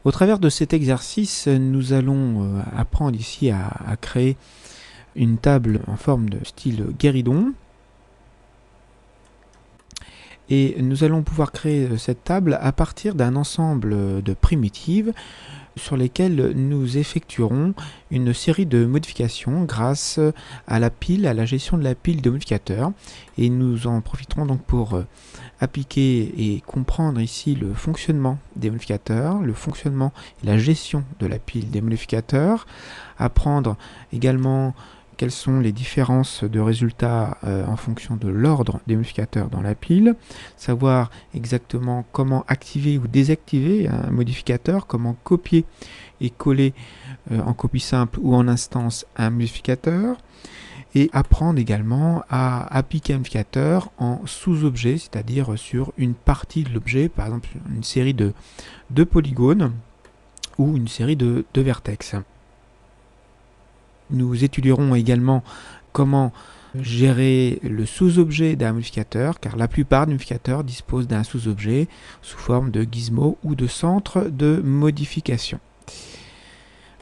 Au travers de cet exercice, nous allons apprendre ici à créer une table en forme de style guéridon. Et nous allons pouvoir créer cette table à partir d'un ensemble de primitives sur lesquelles nous effectuerons une série de modifications grâce à la pile, à la gestion de la pile de modificateurs. Et nous en profiterons donc pour appliquer et comprendre ici le fonctionnement des modificateurs, le fonctionnement et la gestion de la pile des modificateurs, apprendre également quelles sont les différences de résultats en fonction de l'ordre des modificateurs dans la pile, savoir exactement comment activer ou désactiver un modificateur, comment copier et coller en copie simple ou en instance un modificateur, et apprendre également à appliquer un modificateur en sous-objet, c'est-à-dire sur une partie de l'objet, par exemple une série de polygones ou une série de vertex. Nous étudierons également comment gérer le sous-objet d'un modificateur, car la plupart des modificateurs disposent d'un sous-objet sous forme de gizmo ou de centre de modification.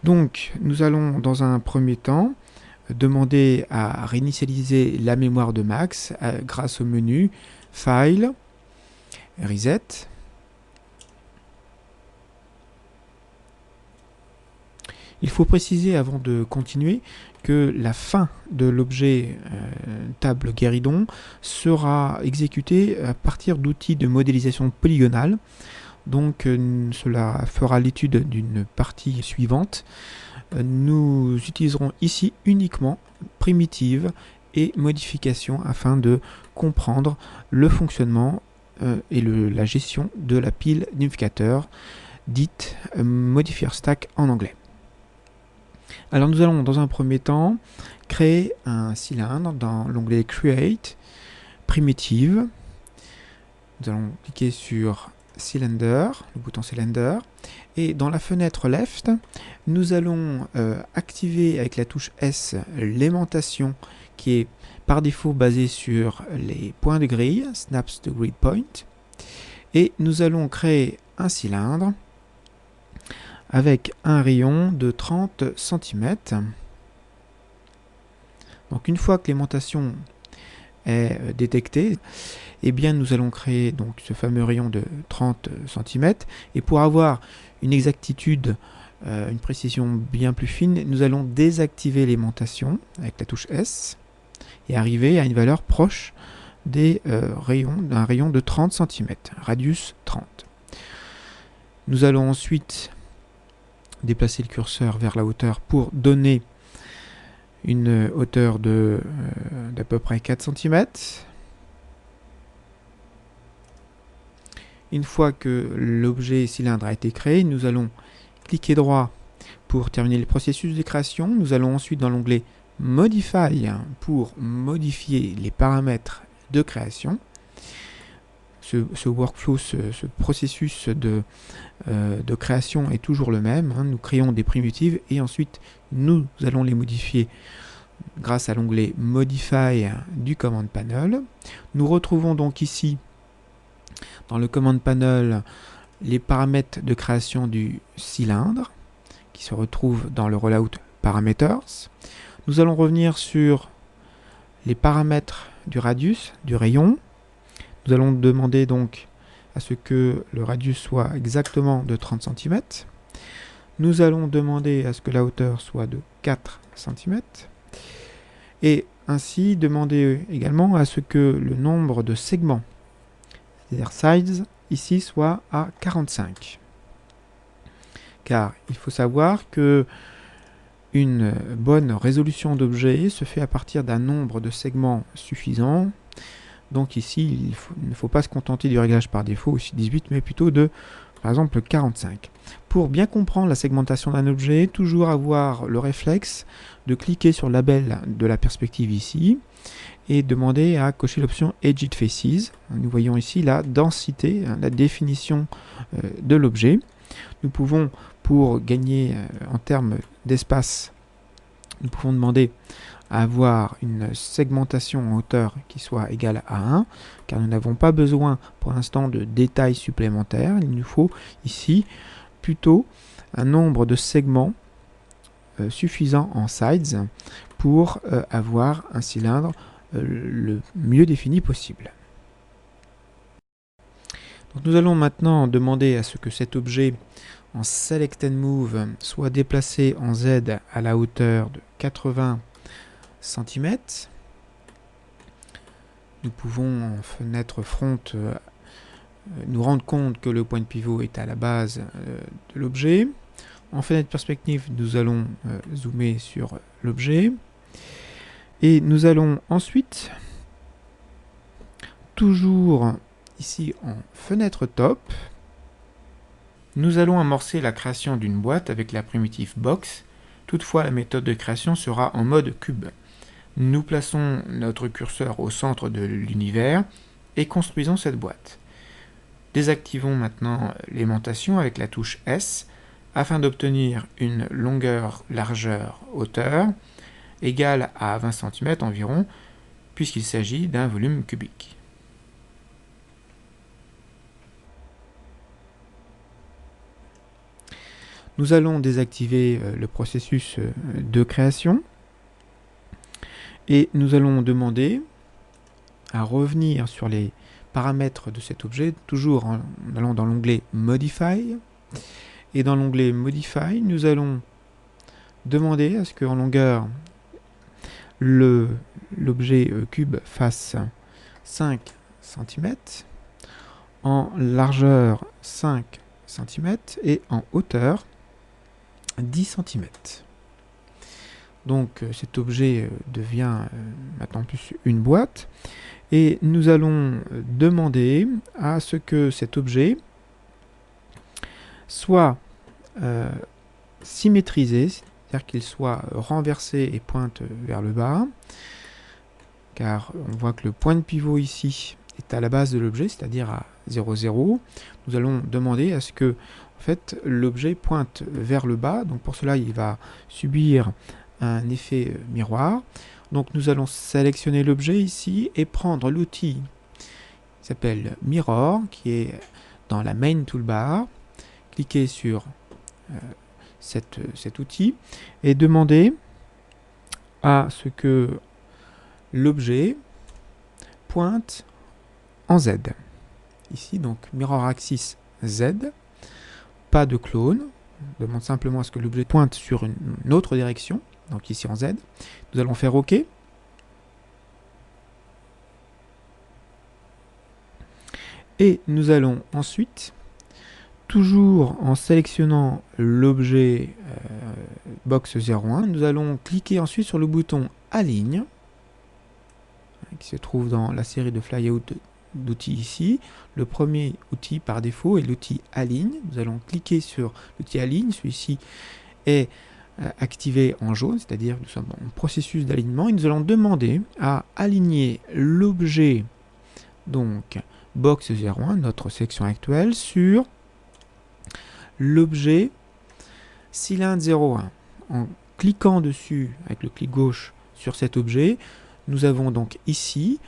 Donc, nous allons dans un premier temps demander à réinitialiser la mémoire de Max grâce au menu File, Reset. Il faut préciser avant de continuer que la fin de l'objet table guéridon sera exécutée à partir d'outils de modélisation polygonale. Donc cela fera l'étude d'une partie suivante. Nous utiliserons ici uniquement primitives et modifications afin de comprendre le fonctionnement et la gestion de la pile d'unificateurs, dite modifier stack en anglais. Alors nous allons dans un premier temps créer un cylindre dans l'onglet Create, Primitive. Nous allons cliquer sur Cylinder, le bouton Cylinder, et dans la fenêtre Left, nous allons activer avec la touche S l'aimantation qui est par défaut basée sur les points de grille, Snaps to Grid Point, et nous allons créer un cylindre avec un rayon de 30 cm. Donc une fois que l'aimantation est détectée, eh bien nous allons créer donc ce fameux rayon de 30 cm, et pour avoir une exactitude, une précision bien plus fine, nous allons désactiver l'aimantation avec la touche S et arriver à une valeur proche des d'un rayon de 30 cm, radius 30. Nous allons ensuite déplacer le curseur vers la hauteur pour donner une hauteur d'à peu près 4 cm. Une fois que l'objet cylindre a été créé, nous allons cliquer droit pour terminer le processus de création. Nous allons ensuite dans l'onglet Modify pour modifier les paramètres de création. Ce workflow, ce processus de création est toujours le même. Nous créons des primitives et ensuite nous allons les modifier grâce à l'onglet Modify du Command Panel. Nous retrouvons donc ici dans le Command Panel les paramètres de création du cylindre qui se retrouvent dans le Rollout Parameters. Nous allons revenir sur les paramètres du radius, du rayon. Nous allons demander donc à ce que le radius soit exactement de 30 cm. Nous allons demander à ce que la hauteur soit de 4 cm. Et ainsi demander également à ce que le nombre de segments, c'est-à-dire size, ici soit à 45. Car il faut savoir que une bonne résolution d'objet se fait à partir d'un nombre de segments suffisant. Donc ici, il ne faut pas se contenter du réglage par défaut, ici 18, mais plutôt de, par exemple, 45. Pour bien comprendre la segmentation d'un objet, toujours avoir le réflexe de cliquer sur le label de la perspective ici et demander à cocher l'option Edged Faces. Nous voyons ici la densité, la définition de l'objet. Nous pouvons, pour gagner en termes d'espace, nous pouvons demander à avoir une segmentation en hauteur qui soit égale à 1, car nous n'avons pas besoin pour l'instant de détails supplémentaires. Il nous faut ici plutôt un nombre de segments suffisant en sides pour avoir un cylindre le mieux défini possible. Donc nous allons maintenant demander à ce que cet objet en Select and Move soit déplacé en Z à la hauteur de 80 cm. Nous pouvons en fenêtre front nous rendre compte que le point de pivot est à la base de l'objet. En fenêtre perspective, nous allons zoomer sur l'objet. Et nous allons ensuite, toujours ici en fenêtre top, nous allons amorcer la création d'une boîte avec la primitive box. Toutefois, la méthode de création sera en mode cube. Nous plaçons notre curseur au centre de l'univers et construisons cette boîte. Désactivons maintenant l'aimantation avec la touche S afin d'obtenir une longueur, largeur, hauteur égale à 20 cm environ, puisqu'il s'agit d'un volume cubique. Nous allons désactiver le processus de création et nous allons demander à revenir sur les paramètres de cet objet, toujours en allant dans l'onglet Modify. Et dans l'onglet Modify, nous allons demander à ce qu'en longueur, l'objet cube fasse 5 cm, en largeur 5 cm et en hauteur 10 cm. Donc cet objet devient maintenant plus une boîte et nous allons demander à ce que cet objet soit symétrisé, c'est-à-dire qu'il soit renversé et pointe vers le bas, car on voit que le point de pivot ici est à la base de l'objet, c'est-à-dire à 0, 0. Nous allons demander à ce que en fait, l'objet pointe vers le bas, donc pour cela il va subir un effet miroir. Donc nous allons sélectionner l'objet ici et prendre l'outil qui s'appelle Mirror, qui est dans la Main Toolbar. Cliquez sur cet outil et demander à ce que l'objet pointe en Z. Ici, donc Mirror Axis Z, pas de clone. On demande simplement à ce que l'objet pointe sur une autre direction, donc ici en Z. Nous allons faire OK. Et nous allons ensuite, toujours en sélectionnant l'objet box 01, nous allons cliquer ensuite sur le bouton Aligne, qui se trouve dans la série de flyout d'outils ici. Le premier outil par défaut est l'outil Aligne. Nous allons cliquer sur l'outil Aligne. Celui-ci est activé en jaune, c'est-à-dire que nous sommes en processus d'alignement. Et nous allons demander à aligner l'objet, donc box 01, notre section actuelle, sur l'objet cylindre 01. En cliquant dessus avec le clic gauche sur cet objet, nous avons donc ici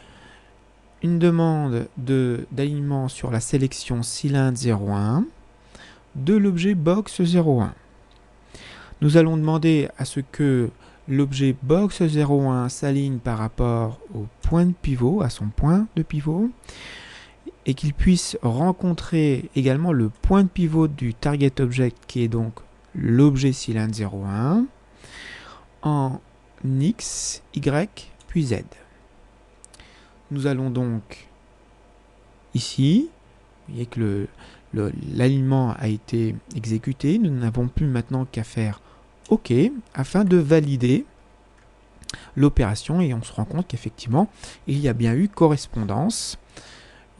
une demande d'alignement sur la sélection cylindre 01 de l'objet box 01. Nous allons demander à ce que l'objet box 01 s'aligne par rapport au point de pivot, à son point de pivot, et qu'il puisse rencontrer également le point de pivot du target object, qui est donc l'objet cylindre 01, en X, Y, puis Z. Nous allons donc ici, vous voyez que l'alignement a été exécuté, nous n'avons plus maintenant qu'à faire OK afin de valider l'opération et on se rend compte qu'effectivement il y a bien eu correspondance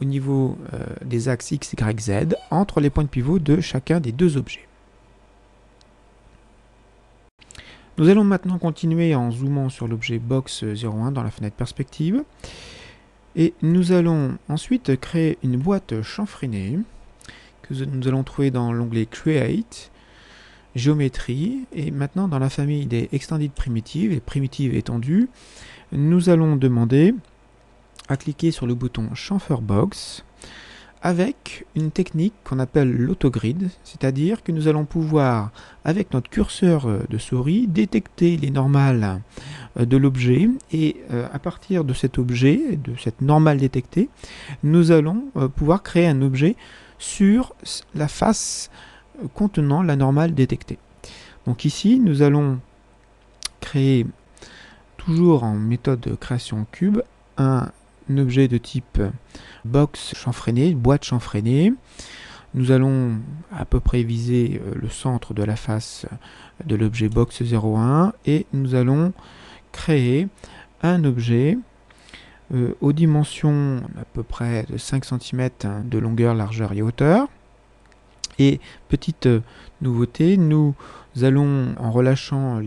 au niveau des axes X, Y, Z entre les points de pivot de chacun des deux objets. Nous allons maintenant continuer en zoomant sur l'objet box 01 dans la fenêtre perspective. Et nous allons ensuite créer une boîte chanfreinée que nous allons trouver dans l'onglet Create, Géométrie, et maintenant dans la famille des Extended Primitives, et primitives étendues, nous allons demander à cliquer sur le bouton Chamfer Box avec une technique qu'on appelle l'autogrid, c'est-à-dire que nous allons pouvoir, avec notre curseur de souris, détecter les normales de l'objet et à partir de cet objet, de cette normale détectée, nous allons pouvoir créer un objet sur la face contenant la normale détectée. Donc ici, nous allons créer, toujours en méthode de création cube, un objet de type box chanfreiné, boîte chanfreinée. Nous allons à peu près viser le centre de la face de l'objet box 01 et nous allons créer un objet aux dimensions à peu près de 5 cm de longueur, largeur et hauteur. Et petite nouveauté, nous allons, en relâchant,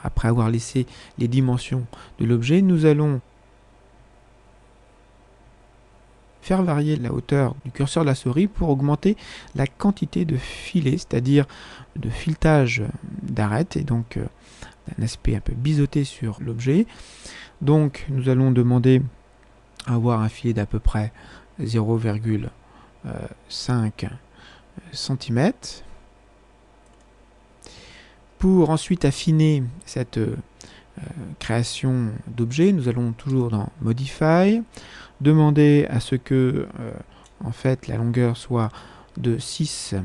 après avoir laissé les dimensions de l'objet, nous allons faire varier la hauteur du curseur de la souris pour augmenter la quantité de filets, c'est-à-dire de filetage d'arêtes, et donc un aspect un peu biseauté sur l'objet. Donc nous allons demander à avoir un filet d'à peu près 0,5 cm. Pour ensuite affiner cette création d'objet, nous allons toujours dans Modify, demander à ce que en fait la longueur soit de 6,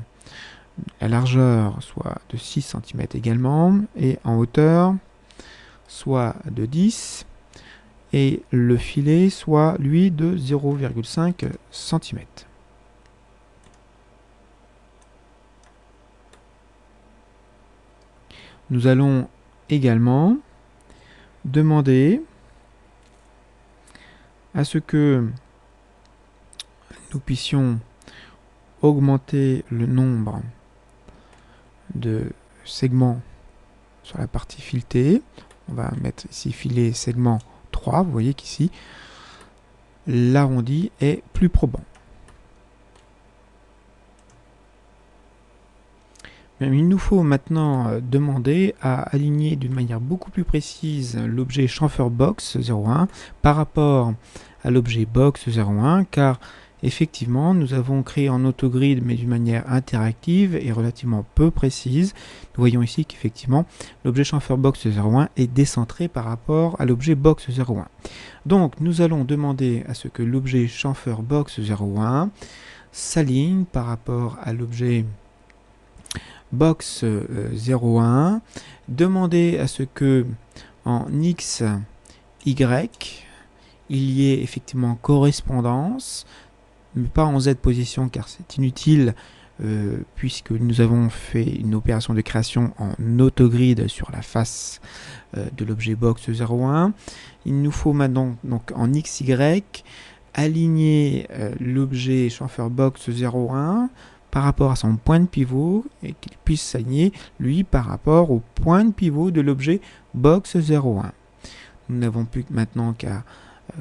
la largeur soit de 6 cm également, et en hauteur soit de 10, et le filet soit lui de 0,5 cm. Nous allons également demander à ce que nous puissions augmenter le nombre de segments sur la partie filetée. On va mettre ici filet segment 3. Vous voyez qu'ici l'arrondi est plus probant. Il nous faut maintenant demander à aligner d'une manière beaucoup plus précise l'objet chamfer box 01 par rapport à l'objet box 01, car effectivement nous avons créé en autogrid mais d'une manière interactive et relativement peu précise. Nous voyons ici qu'effectivement l'objet chamfer box 01 est décentré par rapport à l'objet box 01. Donc nous allons demander à ce que l'objet chamfer box 01 s'aligne par rapport à l'objet box 01, demander à ce que en x, y, il y ait effectivement correspondance, mais pas en z position car c'est inutile puisque nous avons fait une opération de création en autogrid sur la face de l'objet box 01. Il nous faut maintenant donc en xy aligner l'objet chamfer box 01 par rapport à son point de pivot et qu'il puisse s'aligner lui par rapport au point de pivot de l'objet box 01. Nous n'avons plus maintenant qu'à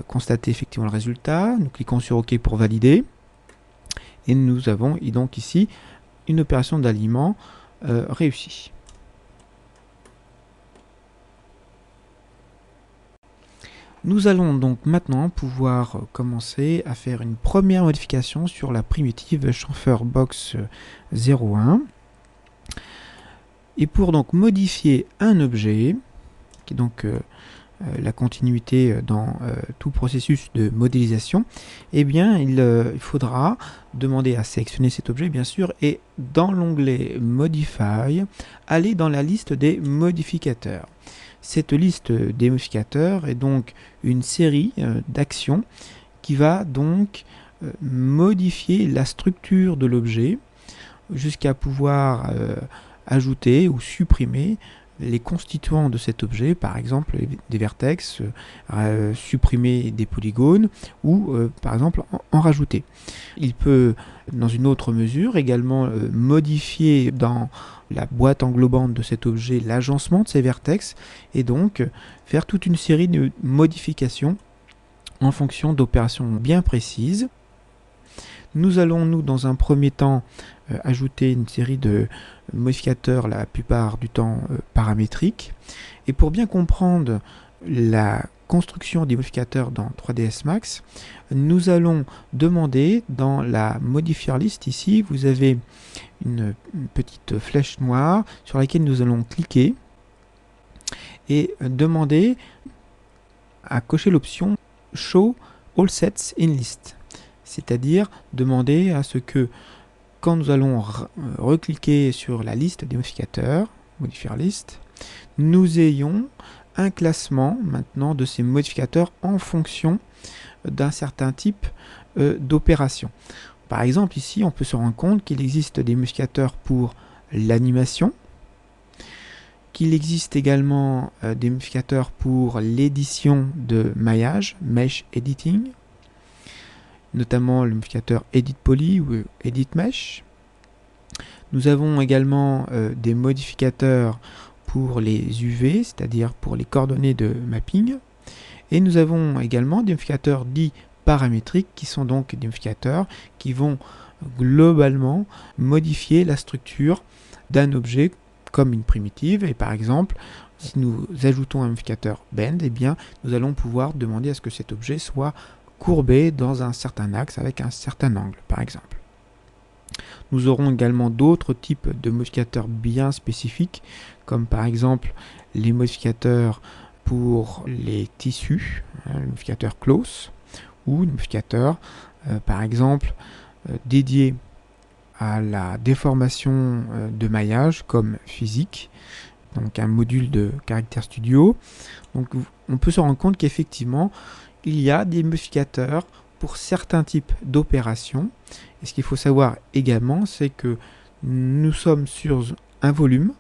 constater effectivement le résultat. Nous cliquons sur OK pour valider et nous avons donc ici une opération d'alignement réussie. Nous allons donc maintenant pouvoir commencer à faire une première modification sur la primitive chamfer box 01. Et pour donc modifier un objet, qui est donc la continuité dans tout processus de modélisation, eh bien il faudra demander à sélectionner cet objet bien sûr et dans l'onglet Modify, aller dans la liste des modificateurs. Cette liste des modificateurs est donc une série d'actions qui va donc modifier la structure de l'objet jusqu'à pouvoir ajouter ou supprimer les constituants de cet objet, par exemple des vertex, supprimer des polygones ou par exemple en rajouter. Il peut dans une autre mesure également modifier dans la boîte englobante de cet objet l'agencement de ces vertex et donc faire toute une série de modifications en fonction d'opérations bien précises. Nous allons dans un premier temps ajouter une série de modificateurs la plupart du temps paramétriques et pour bien comprendre la construction des modificateurs dans 3ds Max, nous allons demander dans la modifier list ici, vous avez une petite flèche noire sur laquelle nous allons cliquer et demander à cocher l'option Show All Sets in List, c'est-à-dire demander à ce que quand nous allons recliquer sur la liste des modificateurs, modifier list, nous ayons un classement maintenant de ces modificateurs en fonction d'un certain type d'opération. Par exemple, ici, on peut se rendre compte qu'il existe des modificateurs pour l'animation, qu'il existe également des modificateurs pour l'édition de maillage, Mesh Editing, notamment le modificateur Edit Poly ou Edit Mesh. Nous avons également des modificateurs pour les UV, c'est-à-dire pour les coordonnées de mapping. Et nous avons également des modificateurs dits paramétriques, qui sont donc des modificateurs qui vont globalement modifier la structure d'un objet comme une primitive. Et par exemple, si nous ajoutons un modificateur bend, eh bien, nous allons pouvoir demander à ce que cet objet soit courbé dans un certain axe avec un certain angle, par exemple. Nous aurons également d'autres types de modificateurs bien spécifiques, comme par exemple les modificateurs pour les tissus, le modificateur close, ou le modificateur, par exemple, dédié à la déformation de maillage, comme physique, donc un module de Character Studio. Donc on peut se rendre compte qu'effectivement, il y a des modificateurs pour certains types d'opérations. Et ce qu'il faut savoir également, c'est que nous sommes sur un volume,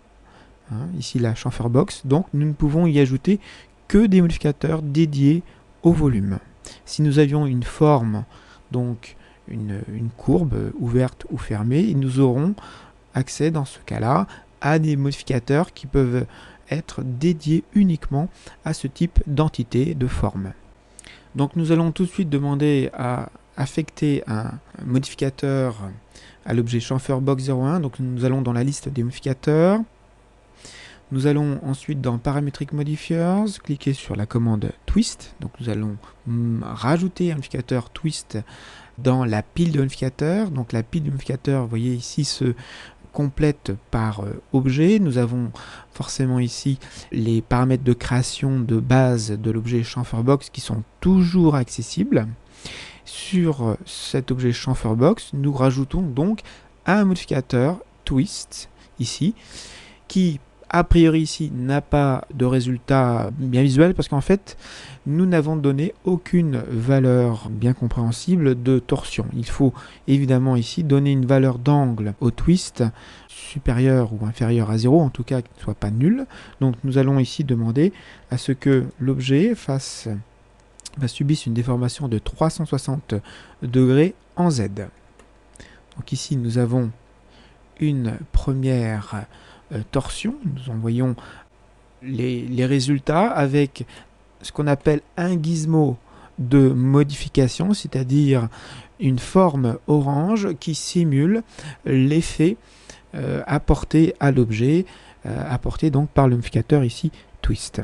ici la chamfer box, donc nous ne pouvons y ajouter que des modificateurs dédiés au volume. Si nous avions une forme, donc une courbe ouverte ou fermée, nous aurons accès dans ce cas-là à des modificateurs qui peuvent être dédiés uniquement à ce type d'entité de forme. Donc nous allons tout de suite demander à affecter un modificateur à l'objet chamferbox01. Donc nous allons dans la liste des modificateurs. Nous allons ensuite dans Parametric Modifiers, cliquer sur la commande Twist. Donc nous allons rajouter un modificateur Twist dans la pile de modificateurs. Donc la pile de modificateurs, vous voyez ici, se complète par objet. Nous avons forcément ici les paramètres de création de base de l'objet chamferbox qui sont toujours accessibles. Sur cet objet chamferbox, nous rajoutons donc un modificateur Twist ici qui a priori ici n'a pas de résultat bien visuel parce qu'en fait nous n'avons donné aucune valeur bien compréhensible de torsion. Il faut évidemment ici donner une valeur d'angle au twist supérieure ou inférieure à 0, en tout cas qu'il ne soit pas nul. Donc nous allons ici demander à ce que l'objet subisse une déformation de 360 degrés en Z. Donc ici nous avons une première torsion, nous envoyons les résultats avec ce qu'on appelle un gizmo de modification, c'est-à-dire une forme orange qui simule l'effet apporté à l'objet, apporté donc par le modificateur ici twist.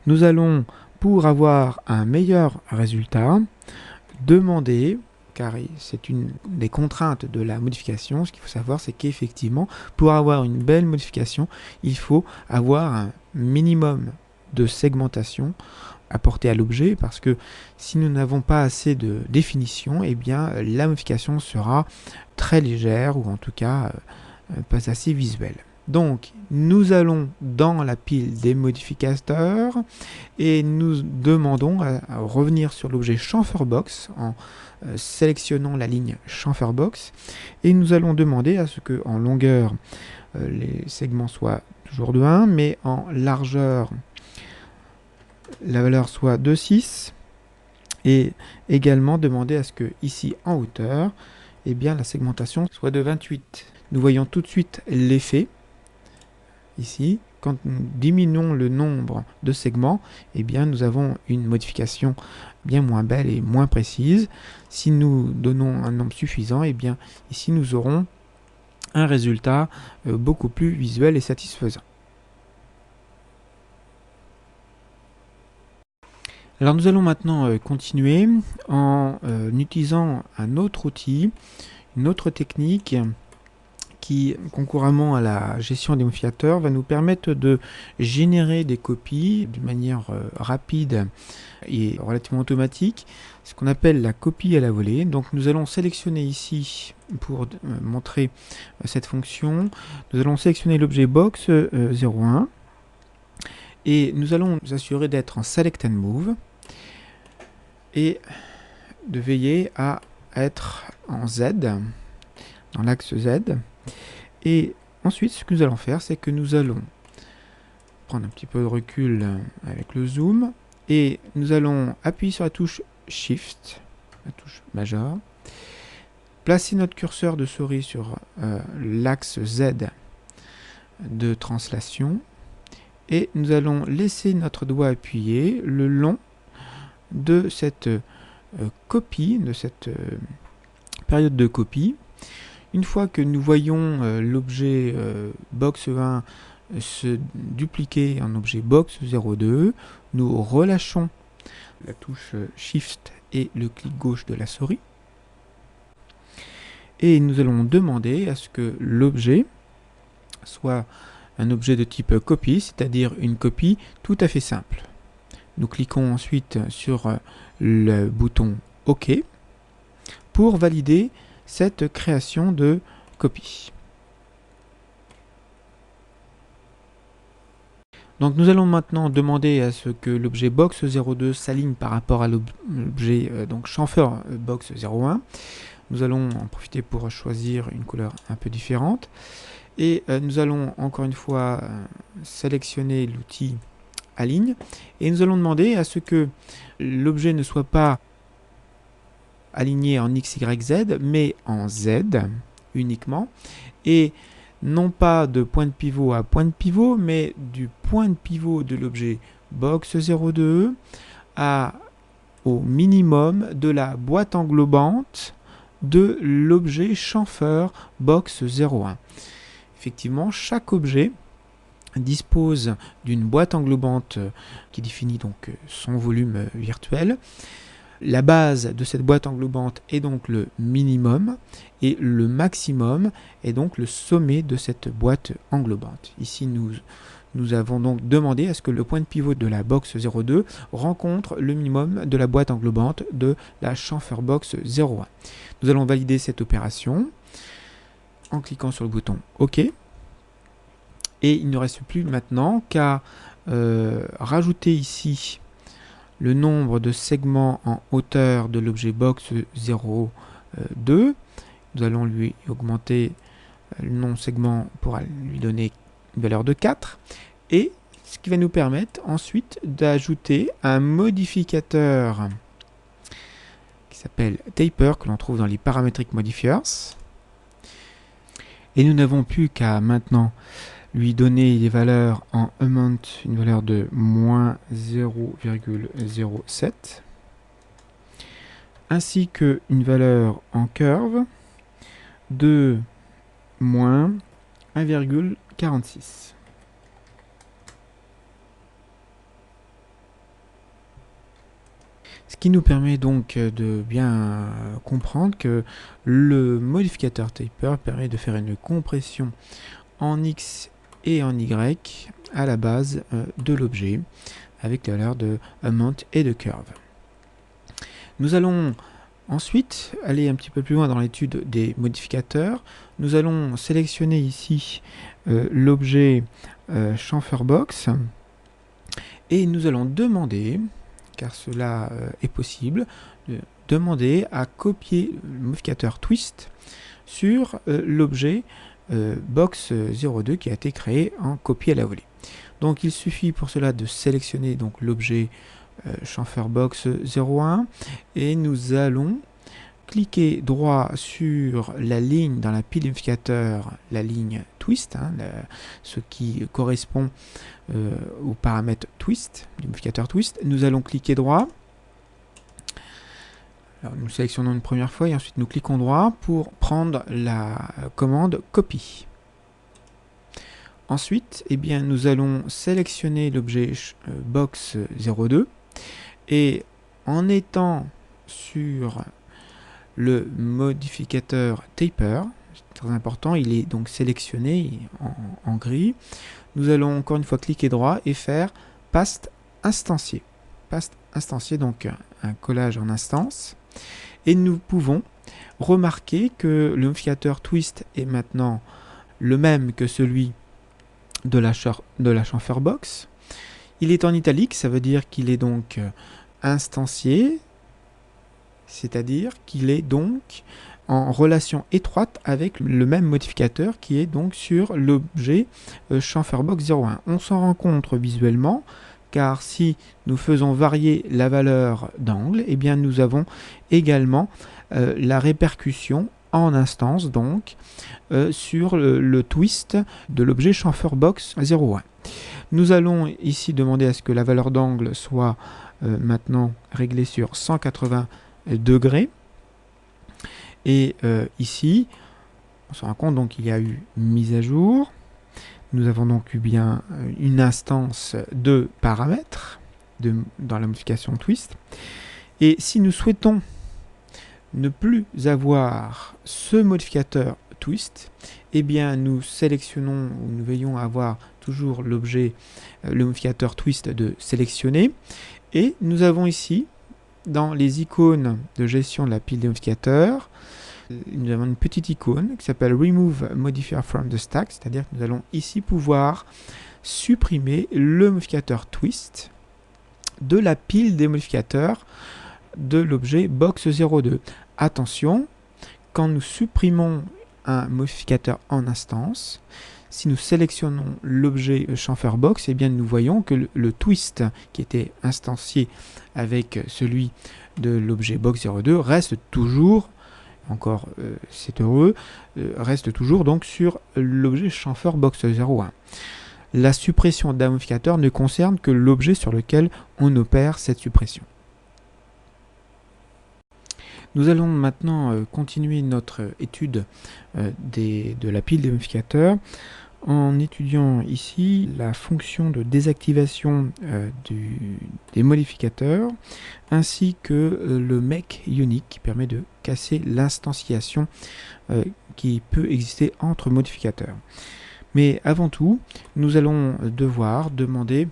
Nous allons, pour avoir un meilleur résultat, demander, car c'est une des contraintes de la modification, ce qu'il faut savoir, c'est qu'effectivement, pour avoir une belle modification, il faut avoir un minimum de segmentation apportée à l'objet, parce que si nous n'avons pas assez de définition, eh bien la modification sera très légère, ou en tout cas pas assez visuelle. Donc, nous allons dans la pile des modificateurs et nous demandons à revenir sur l'objet chamferbox en sélectionnant la ligne chamferbox et nous allons demander à ce que en longueur les segments soient toujours de 1, mais en largeur la valeur soit de 6 et également demander à ce que ici en hauteur, eh bien, la segmentation soit de 28. Nous voyons tout de suite l'effet. Ici, quand nous diminuons le nombre de segments, eh bien, nous avons une modification bien moins belle et moins précise. Si nous donnons un nombre suffisant, eh bien, ici, nous aurons un résultat beaucoup plus visuel et satisfaisant. Alors nous allons maintenant continuer en utilisant un autre outil, une autre technique qui, concurremment à la gestion des modificateurs, va nous permettre de générer des copies d'une manière rapide et relativement automatique, ce qu'on appelle la copie à la volée. Donc nous allons sélectionner ici, pour montrer cette fonction, nous allons sélectionner l'objet box 01 et nous allons nous assurer d'être en Select and Move et de veiller à être en Z, dans l'axe Z. Et ensuite, ce que nous allons faire, c'est que nous allons prendre un petit peu de recul avec le zoom et nous allons appuyer sur la touche Shift, la touche majeure, placer notre curseur de souris sur l'axe Z de translation et nous allons laisser notre doigt appuyé le long de cette copie, de cette période de copie. Une fois que nous voyons l'objet box 1 se dupliquer en objet box 02, nous relâchons la touche Shift et le clic gauche de la souris. Et nous allons demander à ce que l'objet soit un objet de type copie, c'est-à-dire une copie tout à fait simple. Nous cliquons ensuite sur le bouton OK pour valider cette création de copie. Donc nous allons maintenant demander à ce que l'objet box 02 s'aligne par rapport à l'objet chamfer box 01. Nous allons en profiter pour choisir une couleur un peu différente. Et nous allons encore une fois sélectionner l'outil Aligne. Et nous allons demander à ce que l'objet ne soit pas aligné en X, Y, Z, mais en Z uniquement. Et non pas de point de pivot à point de pivot, mais du point de pivot de l'objet box 02 au minimum de la boîte englobante de l'objet chamfer box 01. Effectivement, chaque objet dispose d'une boîte englobante qui définit donc son volume virtuel. La base de cette boîte englobante est donc le minimum et le maximum est donc le sommet de cette boîte englobante. Ici, nous avons donc demandé à ce que le point de pivot de la box 02 rencontre le minimum de la boîte englobante de la chamfer box 01. Nous allons valider cette opération en cliquant sur le bouton OK. Et il ne reste plus maintenant qu'à rajouter ici le nombre de segments en hauteur de l'objet box 02. Nous allons lui augmenter le nom segment pour lui donner une valeur de 4. Et ce qui va nous permettre ensuite d'ajouter un modificateur qui s'appelle Taper, que l'on trouve dans les Parametric Modifiers. Et nous n'avons plus qu'à maintenant lui donner les valeurs en amount, une valeur de moins 0,07, ainsi qu'une valeur en curve de moins 1,46. Ce qui nous permet donc de bien comprendre que le modificateur Taper permet de faire une compression en X et en Y à la base de l'objet avec les valeurs de amount et de curve. Nous allons ensuite aller un petit peu plus loin dans l'étude des modificateurs. Nous allons sélectionner ici l'objet chamfer box et nous allons demander, car cela est possible, de demander à copier le modificateur twist sur l'objet box 02 qui a été créé en copie à la volée. Donc il suffit pour cela de sélectionner donc l'objet chamfer box 01 et nous allons cliquer droit sur la ligne dans la pile modificateur, la ligne twist, ce qui correspond au paramètre twist, du modificateur twist. Nous allons cliquer droit. Alors, nous sélectionnons une première fois et ensuite nous cliquons droit pour prendre la commande copie. Ensuite, nous allons sélectionner l'objet box 02 Et en étant sur le modificateur Taper, c'est très important, il est donc sélectionné en gris. Nous allons encore une fois cliquer droit et faire Past instancié. Past instancié, donc un collage en instance. Et nous pouvons remarquer que le modificateur Twist est maintenant le même que celui de la chamfer box. Il est en italique, ça veut dire qu'il est donc instancié, c'est-à-dire qu'il est donc en relation étroite avec le même modificateur qui est donc sur l'objet chamferbox 01. On s'en rend compte visuellement, car si nous faisons varier la valeur d'angle, eh bien nous avons également la répercussion en instance donc sur le twist de l'objet chamferbox 01. Nous allons ici demander à ce que la valeur d'angle soit maintenant réglée sur 180 degrés. Et ici, on se rend compte donc qu'il y a eu mise à jour. Nous avons donc eu bien une instance de paramètres dans la modification twist. Et si nous souhaitons ne plus avoir ce modificateur twist, eh bien nous sélectionnons ou nous veillons à avoir toujours l'objet, le modificateur twist de sélectionner. Et nous avons ici, dans les icônes de gestion de la pile des modificateurs, nous avons une petite icône qui s'appelle Remove Modifier from the Stack, c'est-à-dire que nous allons ici pouvoir supprimer le modificateur twist de la pile des modificateurs de l'objet box02. Attention, quand nous supprimons un modificateur en instance, si nous sélectionnons l'objet chamfer box, eh bien nous voyons que le twist qui était instancié avec celui de l'objet box02 reste toujours, encore c'est heureux, reste toujours donc sur l'objet chamfer box01. La suppression d'un modificateur ne concerne que l'objet sur lequel on opère cette suppression. Nous allons maintenant continuer notre étude de la pile des modificateurs en étudiant ici la fonction de désactivation des modificateurs ainsi que le make unique qui permet de casser l'instanciation qui peut exister entre modificateurs. Mais avant tout, nous allons devoir demander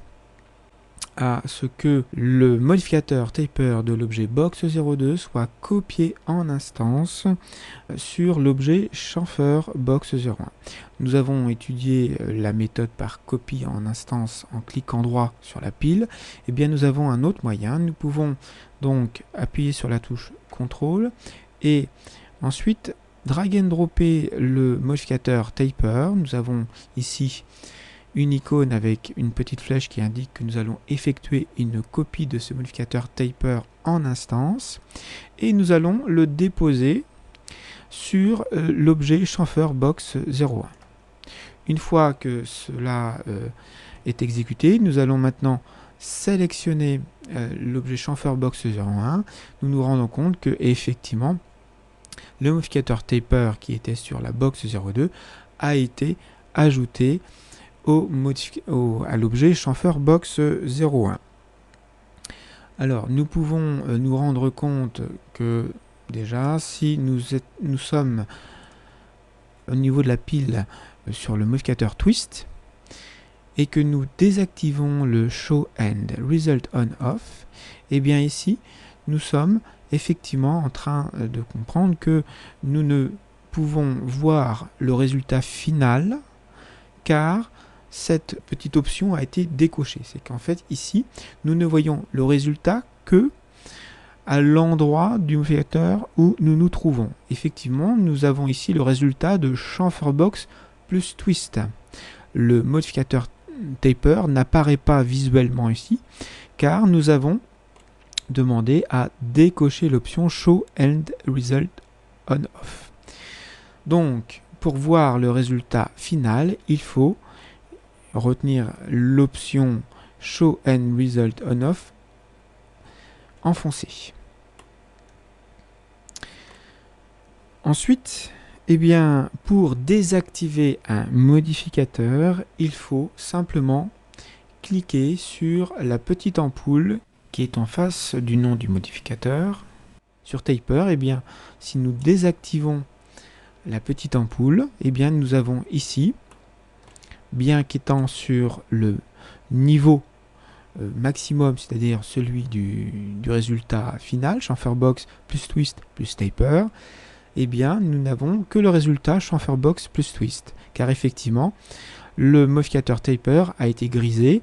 à ce que le modificateur taper de l'objet box02 soit copié en instance sur l'objet chamfer box01. Nous avons étudié la méthode par copie en instance en cliquant droit sur la pile. Et bien nous avons un autre moyen. Nous pouvons donc appuyer sur la touche CTRL et ensuite drag and dropper le modificateur taper. Nous avons ici une icône avec une petite flèche qui indique que nous allons effectuer une copie de ce modificateur taper en instance et nous allons le déposer sur l'objet chamfer box 01. Une fois que cela est exécuté, nous allons maintenant sélectionner l'objet chamfer box 01. Nous nous rendons compte que effectivement le modificateur taper qui était sur la box 02 a été ajouté à l'objet chamfer box 01. Alors nous pouvons nous rendre compte que déjà si nous sommes au niveau de la pile sur le modificateur twist et que nous désactivons le show end result on off, et bien ici nous sommes effectivement en train de comprendre que nous ne pouvons voir le résultat final car cette petite option a été décochée. C'est qu'en fait ici nous ne voyons le résultat que à l'endroit du modificateur où nous nous trouvons. Effectivement, nous avons ici le résultat de chamfer box plus twist. Le modificateur taper n'apparaît pas visuellement ici car nous avons demandé à décocher l'option show end result on off. Donc pour voir le résultat final, il faut retenir l'option show end result on off enfoncée. Ensuite, eh bien, pour désactiver un modificateur, il faut simplement cliquer sur la petite ampoule qui est en face du nom du modificateur. Sur Taper, eh bien, si nous désactivons la petite ampoule, eh bien, nous avons ici, bien qu'étant sur le niveau maximum, c'est-à-dire celui du résultat final, chamferbox plus twist plus taper, eh bien, nous n'avons que le résultat chamferbox plus twist. Car effectivement, le modificateur taper a été grisé,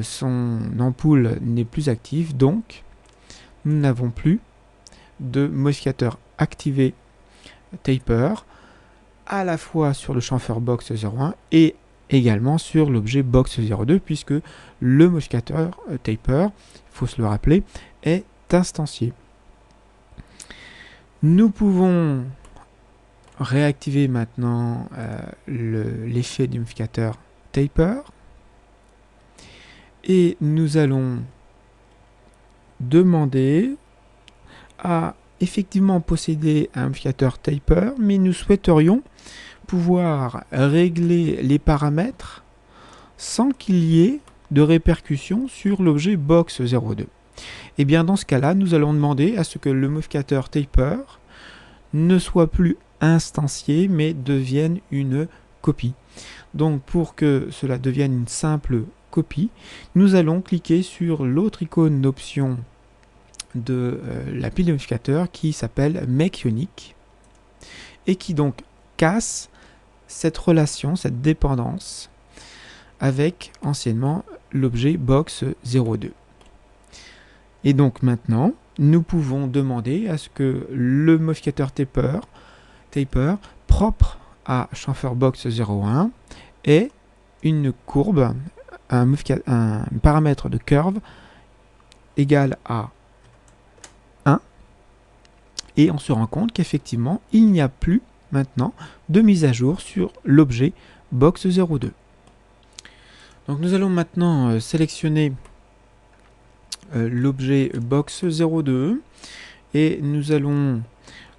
son ampoule n'est plus active, donc nous n'avons plus de modificateur activé taper à la fois sur le chamfer box 01 et également sur l'objet box 02, puisque le modificateur taper, il faut se le rappeler, est instancié. Nous pouvons réactiver maintenant l'effet du modificateur taper et nous allons demander à effectivement posséder un modificateur taper, mais nous souhaiterions pouvoir régler les paramètres sans qu'il y ait de répercussions sur l'objet box 02. Et bien dans ce cas-là, nous allons demander à ce que le modificateur taper ne soit plus instancié, mais devienne une copie. Donc pour que cela devienne une simple copie, nous allons cliquer sur l'autre icône d'option de la pile de modificateurs qui s'appelle Make Unique et qui donc casse cette relation, cette dépendance avec anciennement l'objet box 02. Et donc maintenant, nous pouvons demander à ce que le modificateur taper propre à chamferbox 01 ait une courbe, un paramètre de curve égal à 1, et on se rend compte qu'effectivement il n'y a plus maintenant de mise à jour sur l'objet box 02. Donc nous allons maintenant sélectionner l'objet box 02 et nous allons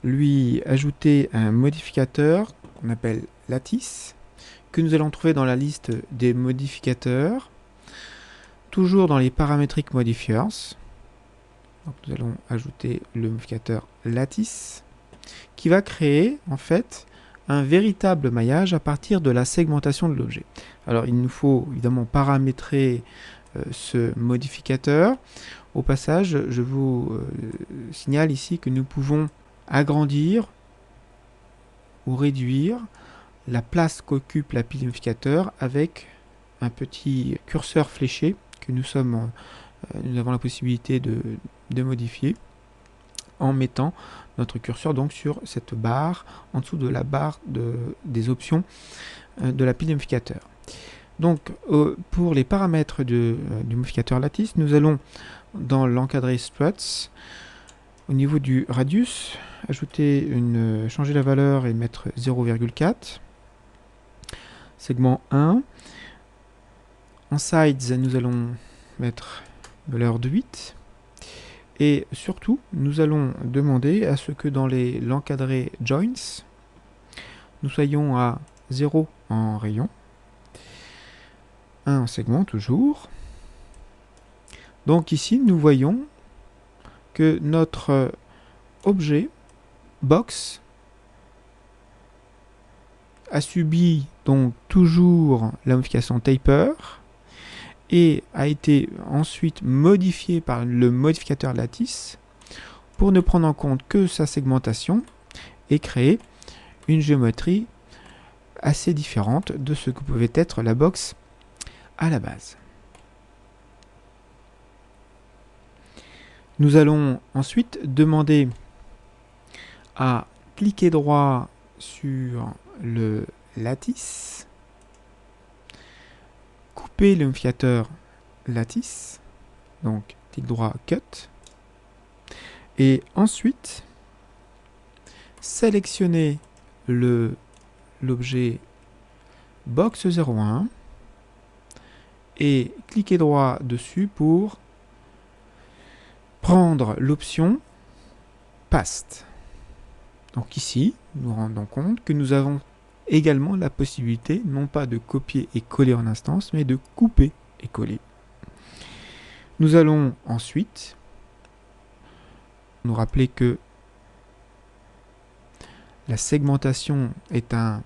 lui ajouter un modificateur qu'on appelle lattice, que nous allons trouver dans la liste des modificateurs, toujours dans les parametric modifiers. Donc nous allons ajouter le modificateur lattice qui va créer en fait un véritable maillage à partir de la segmentation de l'objet. Alors il nous faut évidemment paramétrer ce modificateur. Au passage, je vous signale ici que nous pouvons agrandir ou réduire la place qu'occupe la pile modificateur avec un petit curseur fléché que nous avons la possibilité de modifier en mettant notre curseur donc sur cette barre en dessous de la barre des options de la pile modificateur. Donc pour les paramètres du modificateur lattice, nous allons dans l'encadré struts, au niveau du radius, changer la valeur et mettre 0,4. Segment 1. En sides, nous allons mettre valeur de 8. Et surtout, nous allons demander à ce que dans l'encadré joints, nous soyons à 0 en rayon, 1 en segment toujours. Donc ici, nous voyons que notre objet box a subi donc toujours la modification taper et a été ensuite modifié par le modificateur lattice pour ne prendre en compte que sa segmentation et créer une géométrie assez différente de ce que pouvait être la box à la base. Nous allons ensuite demander à cliquer droit sur le lattice, couper le modificateur lattice, donc clic droit cut, et ensuite sélectionner l'objet box 01 et cliquer droit dessus pour prendre l'option Past. Donc ici, nous rendons compte que nous avons également la possibilité, non pas de copier et coller en instance, mais de couper et coller. Nous allons ensuite nous rappeler que la segmentation est un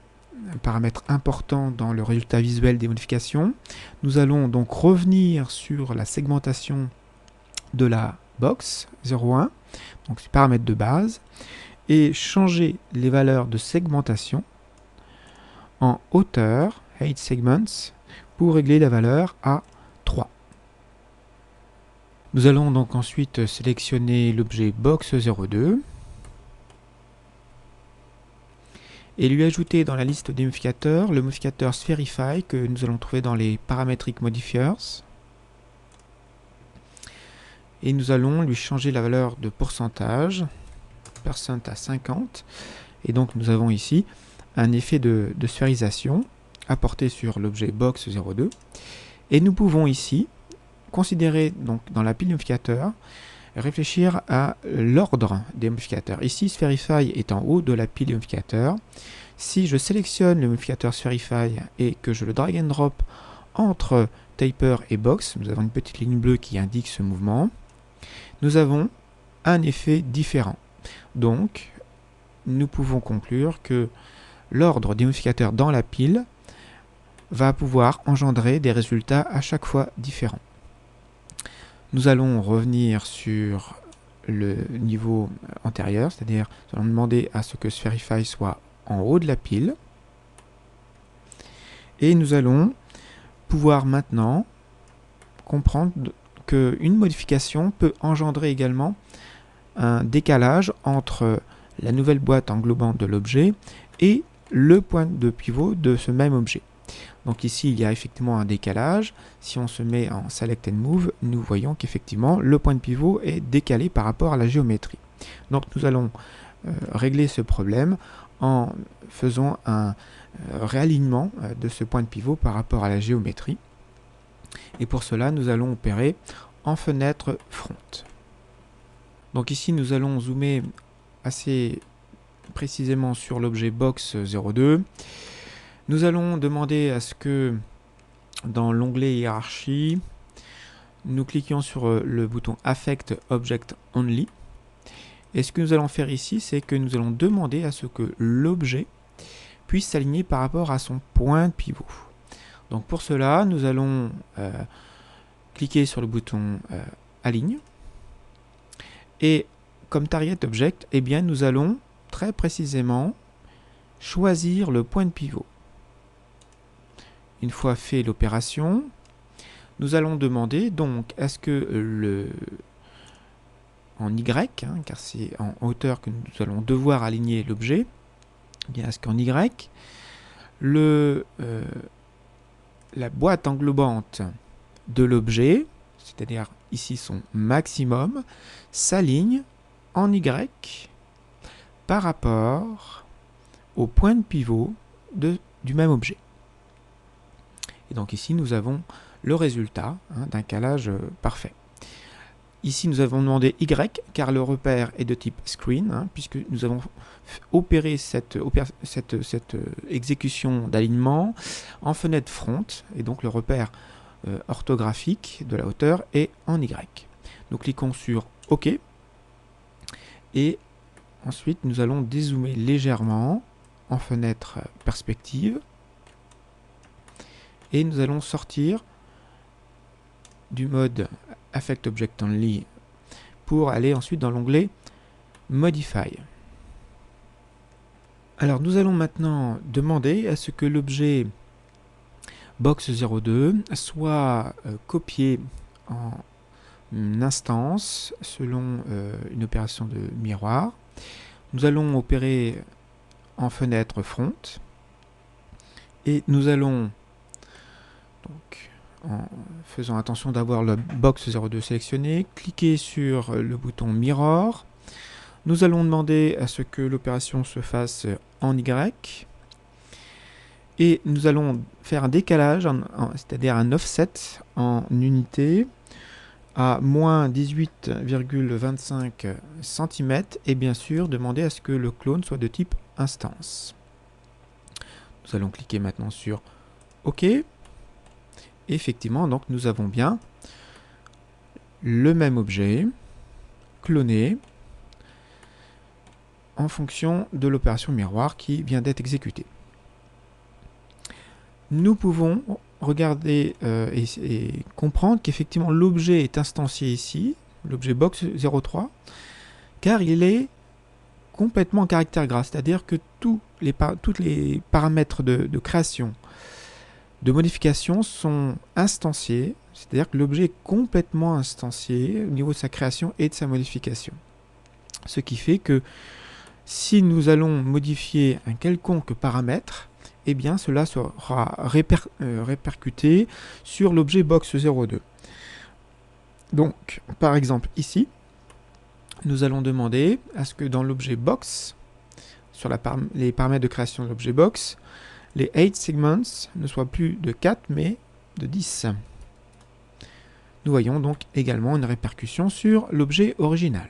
paramètre important dans le résultat visuel des modifications. Nous allons donc revenir sur la segmentation de la box 01, donc ce paramètre de base, et changer les valeurs de segmentation en hauteur, height segments, pour régler la valeur à 3. Nous allons donc ensuite sélectionner l'objet box 02 et lui ajouter dans la liste des modificateurs le modificateur Spherify que nous allons trouver dans les Parametric Modifiers. Et nous allons lui changer la valeur de pourcentage, percent à 50. Et donc nous avons ici un effet de sphérisation apporté sur l'objet box 02. Et nous pouvons ici considérer donc dans la pile de modificateurs, réfléchir à l'ordre des modificateurs. Ici, Spherify est en haut de la pile de modificateurs. Si je sélectionne le modificateur Spherify et que je le drag and drop entre Taper et Box, nous avons une petite ligne bleue qui indique ce mouvement, nous avons un effet différent. Donc, nous pouvons conclure que l'ordre des modificateurs dans la pile va pouvoir engendrer des résultats à chaque fois différents. Nous allons revenir sur le niveau antérieur, c'est-à-dire nous allons demander à ce que Spherify soit en haut de la pile. Et nous allons pouvoir maintenant comprendre qu'une modification peut engendrer également un décalage entre la nouvelle boîte englobante de l'objet et le point de pivot de ce même objet. Donc ici, il y a effectivement un décalage. Si on se met en Select and Move, nous voyons qu'effectivement, le point de pivot est décalé par rapport à la géométrie. Donc nous allons régler ce problème en faisant un réalignement de ce point de pivot par rapport à la géométrie. Et pour cela, nous allons opérer en fenêtre front. Donc ici, nous allons zoomer assez précisément sur l'objet box 02. Nous allons demander à ce que dans l'onglet hiérarchie, nous cliquions sur le bouton Affect Object Only. Et ce que nous allons faire ici, c'est que nous allons demander à ce que l'objet puisse s'aligner par rapport à son point de pivot. Donc pour cela, nous allons cliquer sur le bouton Aligne. Et comme Target Object, eh bien, nous allons très précisément choisir le point de pivot. Une fois fait l'opération, nous allons demander donc à ce que en Y, car c'est en hauteur que nous allons devoir aligner l'objet, bien à ce qu'en Y, la boîte englobante de l'objet, c'est-à-dire ici son maximum, s'aligne en Y par rapport au point de pivot du même objet. Et donc ici, nous avons le résultat d'un calage parfait. Ici, nous avons demandé Y, car le repère est de type screen, puisque nous avons opéré cette exécution d'alignement en fenêtre front, et donc le repère orthographique de la hauteur est en Y. Nous cliquons sur OK, et ensuite nous allons dézoomer légèrement en fenêtre perspective, et nous allons sortir du mode Affect Object Only pour aller ensuite dans l'onglet Modify. Alors nous allons maintenant demander à ce que l'objet box 02 soit copié en instance selon une opération de miroir. Nous allons opérer en fenêtre front et nous allons donc, en faisant attention d'avoir le box 02 sélectionné, cliquer sur le bouton Mirror. Nous allons demander à ce que l'opération se fasse en Y. Et nous allons faire un décalage, c'est-à-dire un offset en unité à moins 18,25 cm. Et bien sûr, demander à ce que le clone soit de type instance. Nous allons cliquer maintenant sur OK. Effectivement, donc nous avons bien le même objet, cloné, en fonction de l'opération miroir qui vient d'être exécutée. Nous pouvons regarder et comprendre qu'effectivement l'objet est instancié ici, l'objet box03, car il est complètement en caractère gras, c'est-à-dire que tous les paramètres de création, de modification sont instanciés, c'est-à-dire que l'objet est complètement instancié au niveau de sa création et de sa modification. Ce qui fait que si nous allons modifier un quelconque paramètre, eh bien cela sera répercuté sur l'objet box02. Donc, par exemple ici, nous allons demander à ce que dans l'objet box, sur les paramètres de création de l'objet box, les 8 segments ne soient plus de 4 mais de 10. Nous voyons donc également une répercussion sur l'objet original.